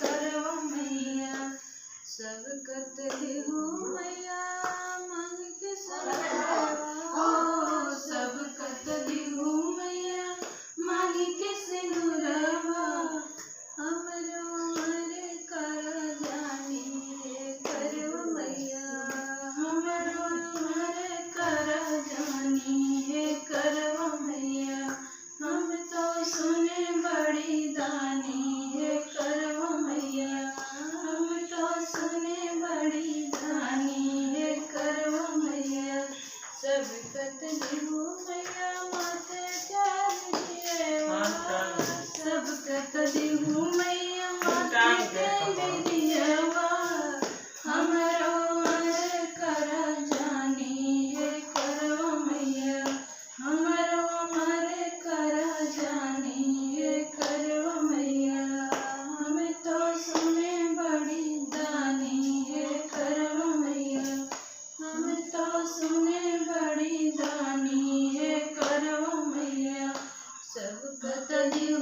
करवा मैया सब कतली हो मैया मांग के सिनुरवा सब कतली हो मैया मांग के सिनुरवा हमरो हमारे कर जानी है करवा मैया हमरो हमारे कर जानी है करवा मैया हम तो सुने बड़ी दानी है करवा मैया हम तो सुने बड़ी दानी है करवा मैया सब कतली हो मैया माथे चाल दिए सब कतली हो मैया माथे चाल दिए हमरो हमारे कर जानी है करवा मैया हमरो हमारे कर जानी है करवा मैया हम तो सुने बड़ी दानी है करवा मैया हम तो सुने बड़ी दानी है करवा मैया सब कतली